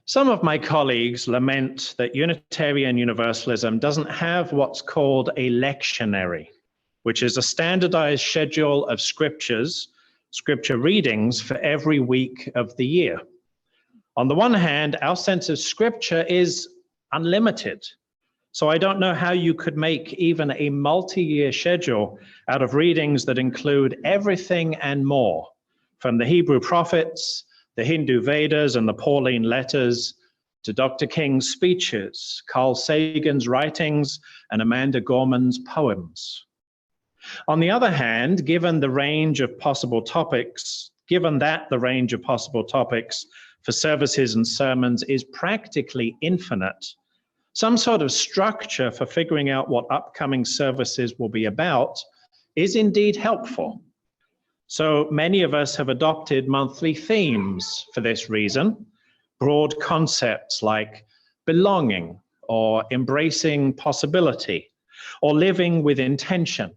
Some of my colleagues lament that Unitarian Universalism doesn't have what's called a lectionary, which is a standardized schedule of scripture readings for every week of the year. On the one hand, our sense of scripture is unlimited. So I don't know how you could make even a multi-year schedule out of readings that include everything and more, from the Hebrew prophets, the Hindu Vedas and the Pauline letters, to Dr. King's speeches, Carl Sagan's writings, and Amanda Gorman's poems. On the other hand, given the range of possible topics for services and sermons is practically infinite, some sort of structure for figuring out what upcoming services will be about is indeed helpful. So many of us have adopted monthly themes for this reason, broad concepts like belonging or embracing possibility or living with intention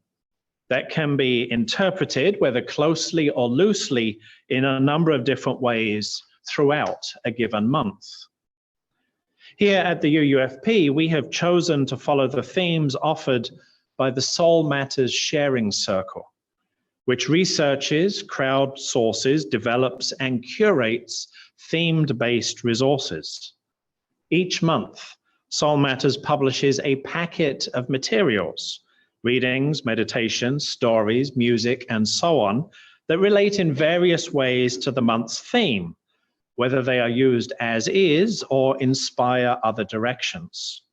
that can be interpreted, whether closely or loosely, in a number of different ways throughout a given month. Here at the UUFP, we have chosen to follow the themes offered by the Soul Matters Sharing Circle, which researches, crowdsources, develops, and curates themed-based resources. Each month, Soul Matters publishes a packet of materials, readings, meditations, stories, music, and so on, that relate in various ways to the month's theme, whether they are used as is or inspire other directions.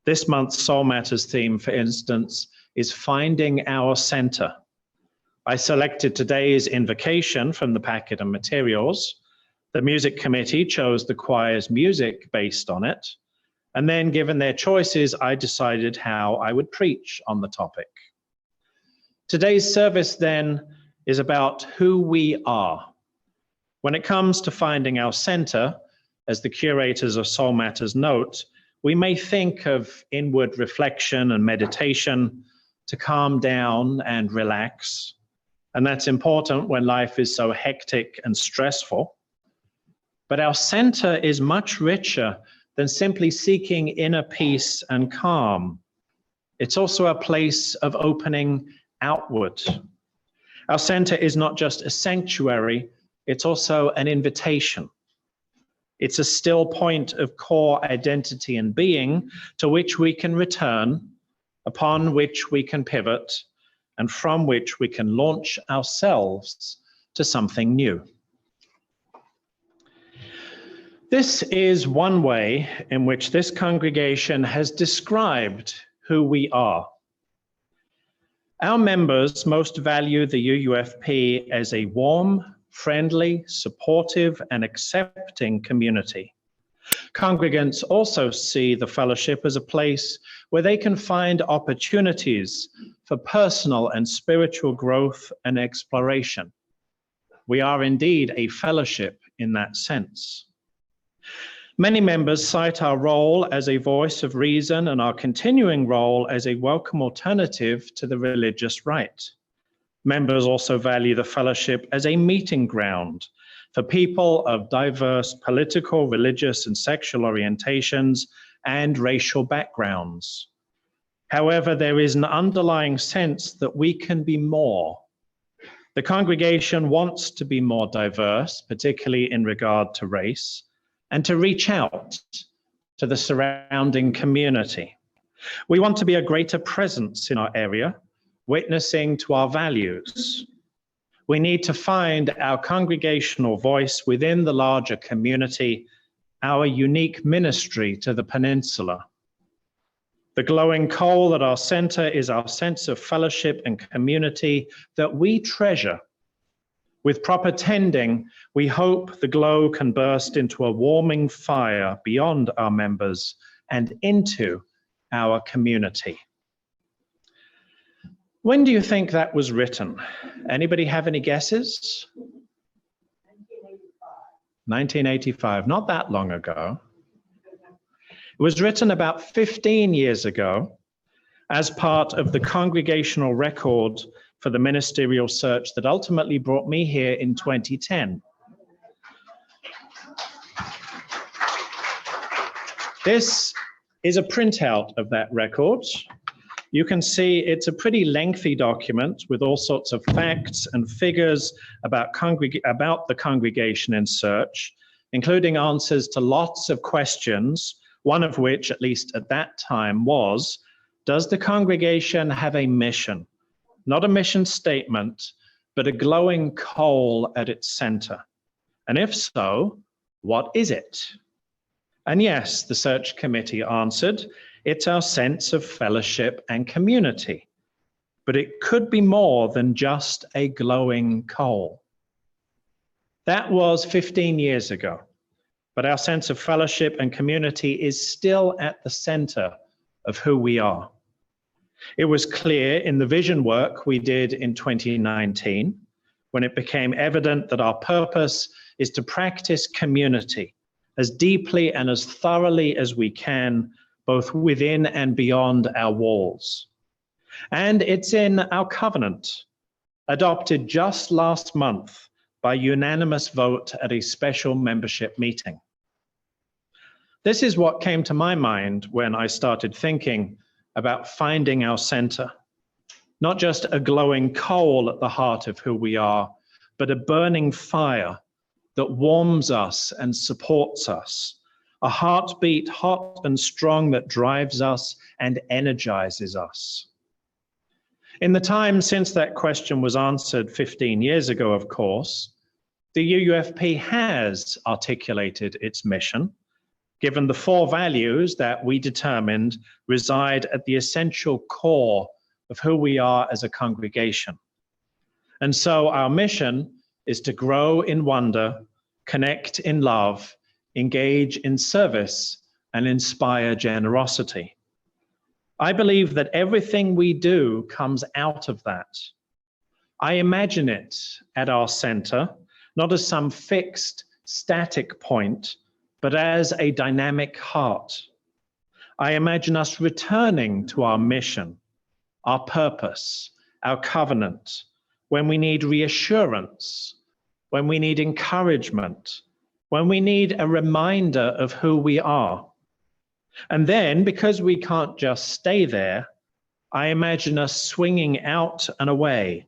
This month's Soul Matters theme, for instance, is Finding Our Center. I selected today's invocation from the packet of materials. The music committee chose the choir's music based on it. And then, given their choices, I decided how I would preach on the topic. Today's service, then, is about who we are. When it comes to finding our center, as the curators of Soul Matters note, we may think of inward reflection and meditation to calm down and relax. And that's important when life is so hectic and stressful. But our center is much richer than simply seeking inner peace and calm. It's also a place of opening outward. Our center is not just a sanctuary, it's also an invitation. It's a still point of core identity and being to which we can return, upon which we can pivot, and from which we can launch ourselves to something new. This is one way in which this congregation has described who we are. Our members most value the UUFP as a warm, friendly, supportive, and accepting community. Congregants also see the fellowship as a place where they can find opportunities for personal and spiritual growth and exploration. We are indeed a fellowship in that sense. Many members cite our role as a voice of reason and our continuing role as a welcome alternative to the religious right. Members also value the fellowship as a meeting ground for people of diverse political, religious, and sexual orientations and racial backgrounds. However, there is an underlying sense that we can be more. The congregation wants to be more diverse, particularly in regard to race, and to reach out to the surrounding community. We want to be a greater presence in our area, witnessing to our values. We need to find our congregational voice within the larger community, our unique ministry to the Peninsula. The glowing coal at our center is our sense of fellowship and community that we treasure. With proper tending, we hope the glow can burst into a warming fire beyond our members and into our community. When do you think that was written? Anybody have any guesses? 1985, not that long ago. It was written about 15 years ago as part of the congregational record for the ministerial search that ultimately brought me here in 2010. This is a printout of that record. You can see it's a pretty lengthy document with all sorts of facts and figures about the congregation in search, including answers to lots of questions, one of which, at least at that time, was, does the congregation have a mission? Not a mission statement, but a glowing coal at its center. And if so, what is it? And yes, the search committee answered, it's our sense of fellowship and community. But it could be more than just a glowing coal. That was 15 years ago, but our sense of fellowship and community is still at the center of who we are. It was clear in the vision work we did in 2019, when it became evident that our purpose is to practice community as deeply and as thoroughly as we can, both within and beyond our walls. And it's in our covenant, adopted just last month by unanimous vote at a special membership meeting. This is what came to my mind when I started thinking about finding our center. Not just a glowing coal at the heart of who we are, but a burning fire that warms us and supports us, a heartbeat hot and strong that drives us and energizes us. In the time since that question was answered 15 years ago, of course, the UUFP has articulated its mission, given the 4 values that we determined reside at the essential core of who we are as a congregation. And so our mission is to grow in wonder, connect in love, engage in service, and inspire generosity. I believe that everything we do comes out of that. I imagine it at our center, not as some fixed, static point, but as a dynamic heart. I imagine us returning to our mission, our purpose, our covenant, when we need reassurance, when we need encouragement, when we need a reminder of who we are. And then, because we can't just stay there, I imagine us swinging out and away,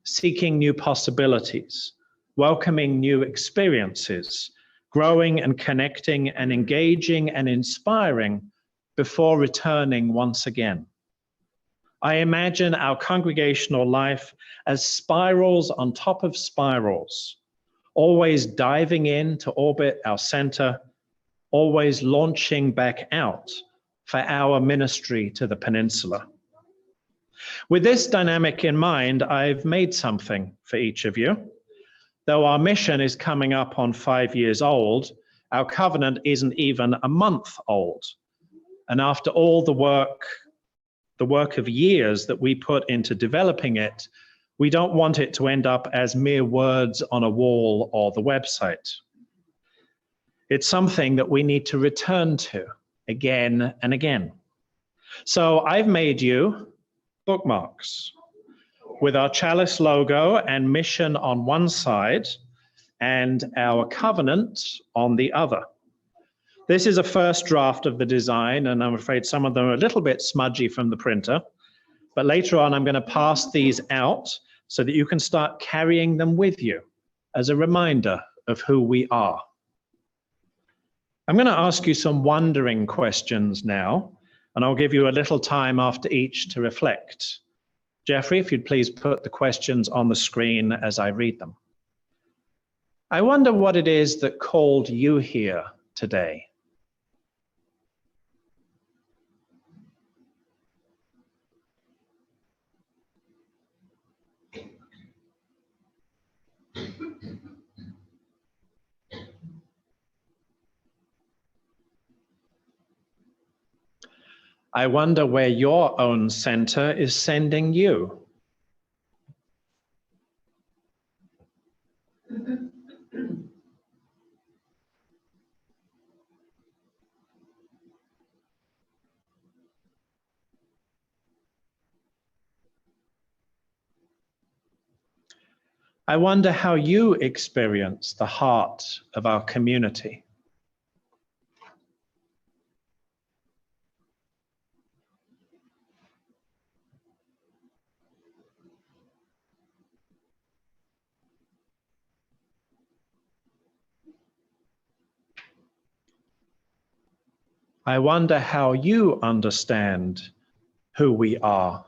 seeking new possibilities, welcoming new experiences, growing and connecting and engaging and inspiring before returning once again. I imagine our congregational life as spirals on top of spirals, always diving in to orbit our center, always launching back out for our ministry to the Peninsula. With this dynamic in mind, I've made something for each of you. Though our mission is coming up on 5 years old, our covenant isn't even a month old. And after all the work of years that we put into developing it, we don't want it to end up as mere words on a wall or the website. It's something that we need to return to again and again. So I've made you bookmarks with our chalice logo and mission on one side and our covenant on the other. This is a first draft of the design, and I'm afraid some of them are a little bit smudgy from the printer, but later on I'm going to pass these out so that you can start carrying them with you as a reminder of who we are. I'm going to ask you some wondering questions now, and I'll give you a little time after each to reflect. Jeffrey, if you'd please put the questions on the screen as I read them. I wonder what it is that called you here today. I wonder where your own center is sending you. I wonder how you experience the heart of our community. I wonder how you understand who we are.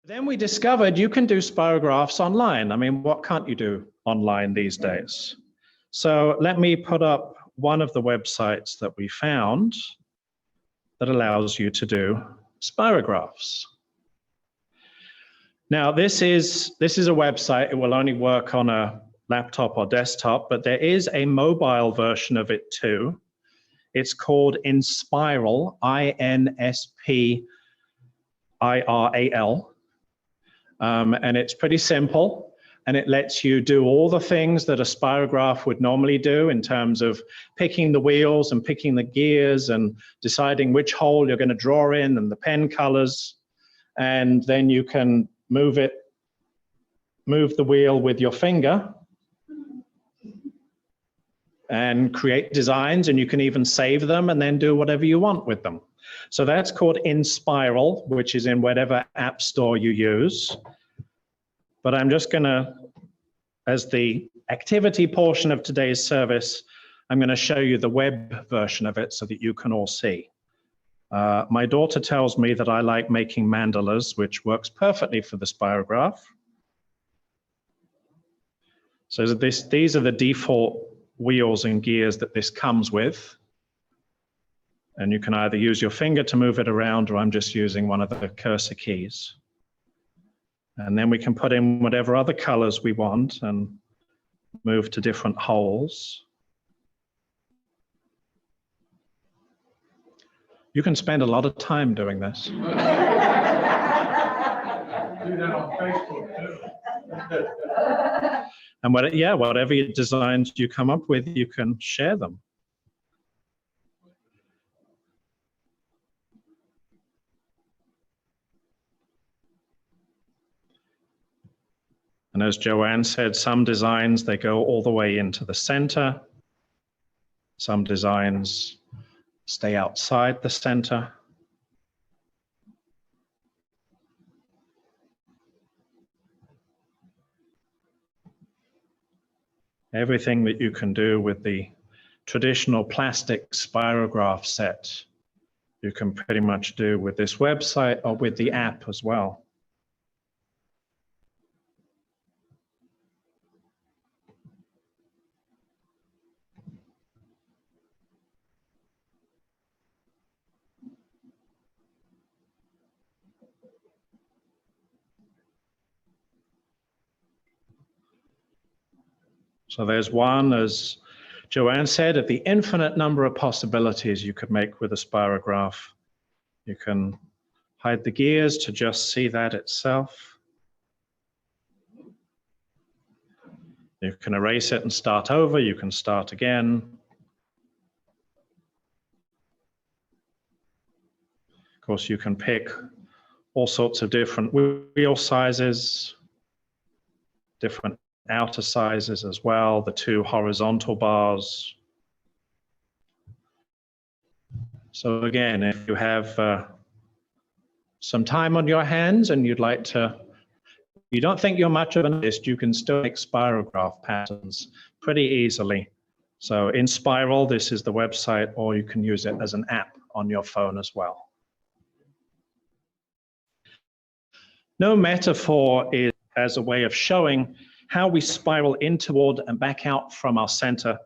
Then we discovered you can do spirographs online. I mean, what can't you do online these days? So let me put up one of the websites that we found that allows you to do spirographs. Now, this is a website. It will only work on a laptop or desktop, but there is a mobile version of it too. It's called Inspiral, INSPIRAL. And it's pretty simple, and it lets you do all the things that a spirograph would normally do in terms of picking the wheels and picking the gears and deciding which hole you're going to draw in and the pen colors. And then you can move the wheel with your finger and create designs, and you can even save them and then do whatever you want with them. So that's called Inspiral, which is in whatever app store you use. But I'm just going to, as the activity portion of today's service, I'm going to show you the web version of it so that you can all see. My daughter tells me that I like making mandalas, which works perfectly for the spirograph. So these are the default wheels and gears that this comes with. And you can either use your finger to move it around, or I'm just using one of the cursor keys. And then we can put in whatever other colors we want and move to different holes. You can spend a lot of time doing this. Do that on Facebook too. And whatever designs you come up with, you can share them. And as Joanne said, some designs, they go all the way into the center. Some designs stay outside the center. Everything that you can do with the traditional plastic spirograph set, you can pretty much do with this website or with the app as well. So there's one, as Joanne said, of the infinite number of possibilities you could make with a spirograph. You can hide the gears to just see that itself. You can erase it and start over. You can start again. Of course, you can pick all sorts of different wheel sizes, different outer sizes as well, the two horizontal bars. So again, if you have some time on your hands and you'd like to, you don't think you're much of an artist, you can still make spirograph patterns pretty easily. So Inspiral, this is the website, or you can use it as an app on your phone as well. No metaphor is as a way of showing how we spiral in toward and back out from our center,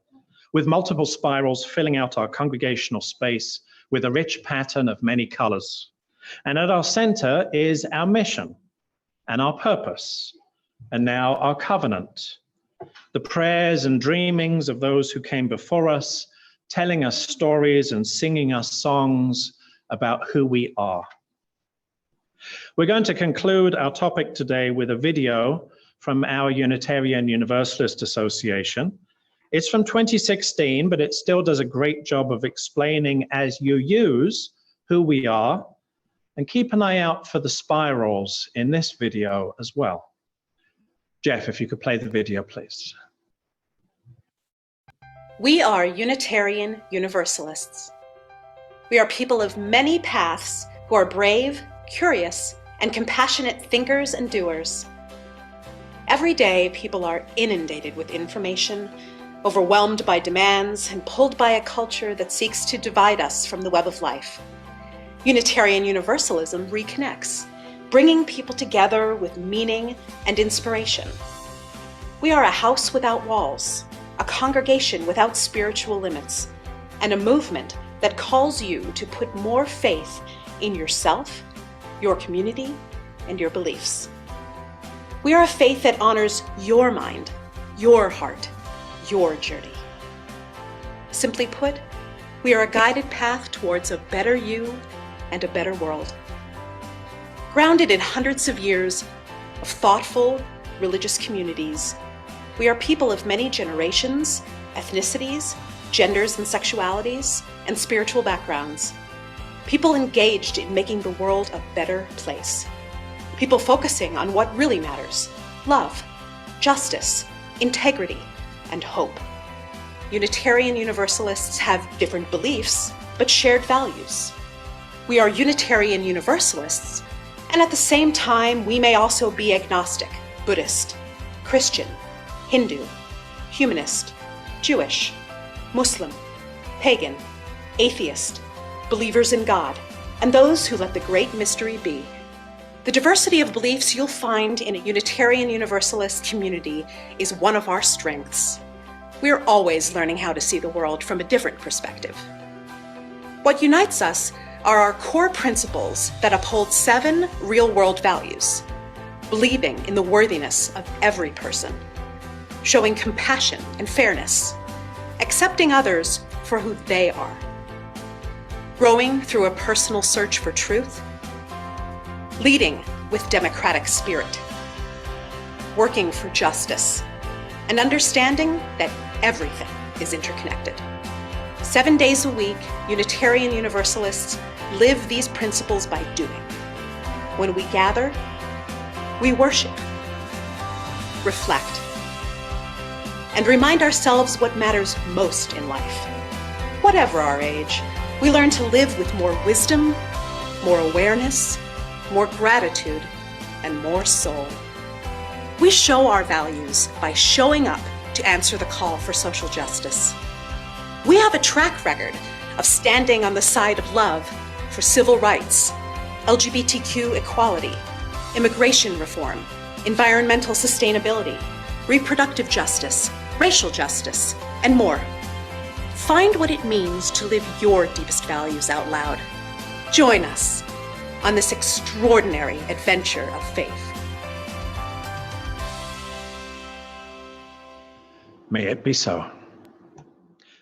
with multiple spirals filling out our congregational space with a rich pattern of many colors. And at our center is our mission and our purpose, and now our covenant, the prayers and dreamings of those who came before us, telling us stories and singing us songs about who we are. We're going to conclude our topic today with a video from our Unitarian Universalist Association. It's from 2016, but it still does a great job of explaining as you use who we are, and keep an eye out for the spirals in this video as well. Jeff, if you could play the video, please. We are Unitarian Universalists. We are people of many paths who are brave, curious, and compassionate thinkers and doers. Every day, people are inundated with information, overwhelmed by demands, and pulled by a culture that seeks to divide us from the web of life. Unitarian Universalism reconnects, bringing people together with meaning and inspiration. We are a house without walls, a congregation without spiritual limits, and a movement that calls you to put more faith in yourself, your community, and your beliefs. We are a faith that honors your mind, your heart, your journey. Simply put, we are a guided path towards a better you and a better world. Grounded in hundreds of years of thoughtful, religious communities, we are people of many generations, ethnicities, genders and sexualities, and spiritual backgrounds. People engaged in making the world a better place. People focusing on what really matters: love, justice, integrity, and hope. Unitarian Universalists have different beliefs, but shared values. We are Unitarian Universalists, and at the same time, we may also be agnostic, Buddhist, Christian, Hindu, humanist, Jewish, Muslim, pagan, atheist, believers in God, and those who let the great mystery be. The diversity of beliefs you'll find in a Unitarian Universalist community is one of our strengths. We're always learning how to see the world from a different perspective. What unites us are our core principles that uphold 7 real-world values: believing in the worthiness of every person, showing compassion and fairness, accepting others for who they are, growing through a personal search for truth, leading with democratic spirit, working for justice, and understanding that everything is interconnected. 7 days a week, Unitarian Universalists live these principles by doing. When we gather, we worship, reflect, and remind ourselves what matters most in life. Whatever our age, we learn to live with more wisdom, more awareness, more gratitude, and more soul. We show our values by showing up to answer the call for social justice. We have a track record of standing on the side of love for civil rights, LGBTQ equality, immigration reform, environmental sustainability, reproductive justice, racial justice, and more. Find what it means to live your deepest values out loud. Join us on this extraordinary adventure of faith. May it be so.